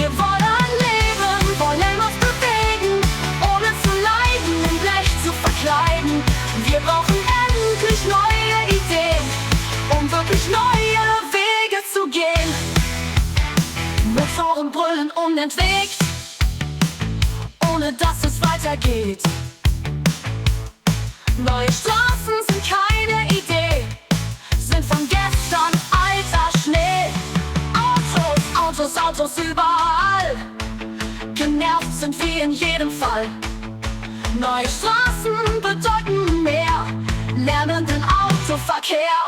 Wir wollen leben, wollen uns bewegen, ohne zu leiden, in Blech zu verkleiden. Wir brauchen endlich neue Ideen, um wirklich neue Wege zu gehen. Motoren brüllen unentwegt, ohne dass es weitergeht. Neue Straßen sind keine Idee, sind von gestern alter Schnee. Autos überall, genervt sind wir in jedem Fall. Neue Straßen bedeuten mehr lärmenden Autoverkehr.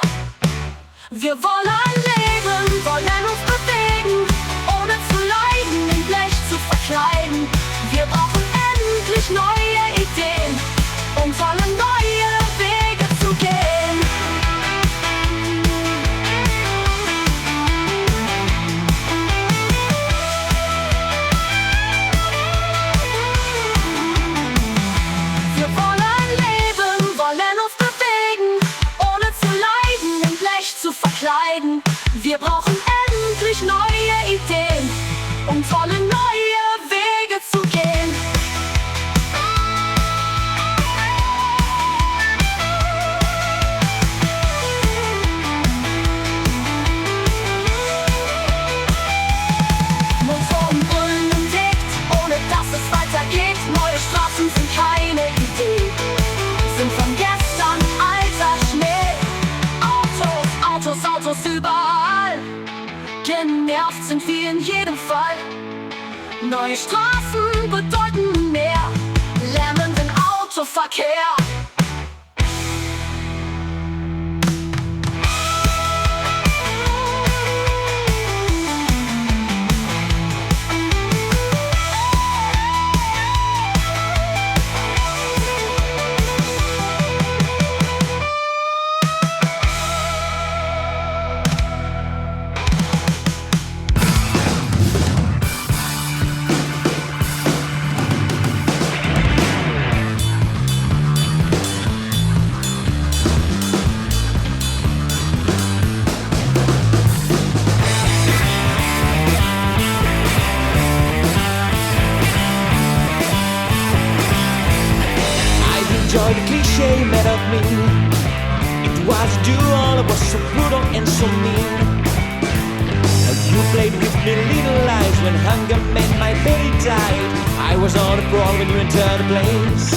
Wir wollen leben, wollen uns bewegen, ohne zu leiden, in Blech zu verkleiden. Wir brauchen endlich neue Ideen, um tolle neue Wege zu gehen. Wir wollen leben, wollen uns bewegen, ohne zu leiden, in Blech zu verkleiden. Wir brauchen endlich neue Ideen, um tolle neue Wege zu gehen. Motoren brüllen im Dicht, ohne dass es weitergeht. Neue Straßen sind keine Idee, sind von gestern alter Schnee. Autos überall, genervt sind wir in jedem Fall. Neue Straßen bedeuten mehr lärmenden Autoverkehr. Enjoy the cliche made of me. It was you, all of us so brutal and so mean. You played with me little lies when hunger made my belly tight. I was on the crawl when you entered the place.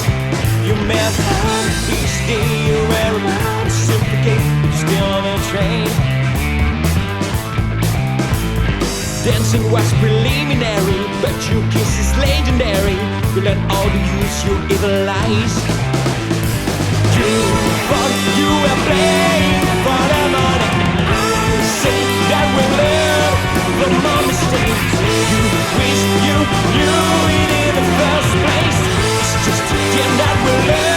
You met her each day, you were about to supplicate, but you're still on the train. Dancing was preliminary, but your kiss is legendary. You learned how to use your evil lies. You thought you were playing for the money. I say that we'll learn from our mistakes. You wish you knew it in the first place. It's just a game that we'll learn.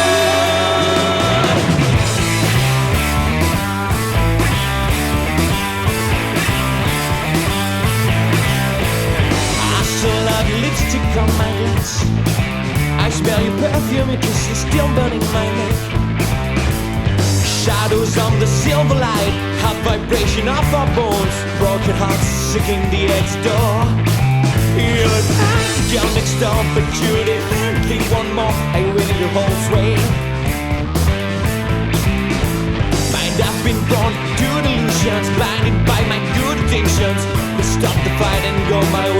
I still love your lipstick on my lips. I smell your perfume, your kiss is still burning my neck. Shadows on the silver light, hot vibration of our bones, broken hearts shaking the edge door. You look like the girl next door, but you didn't think one more. I win your whole sway. Mind I've been born to delusions, blinded by my good intentions. But stop the fight and go my way.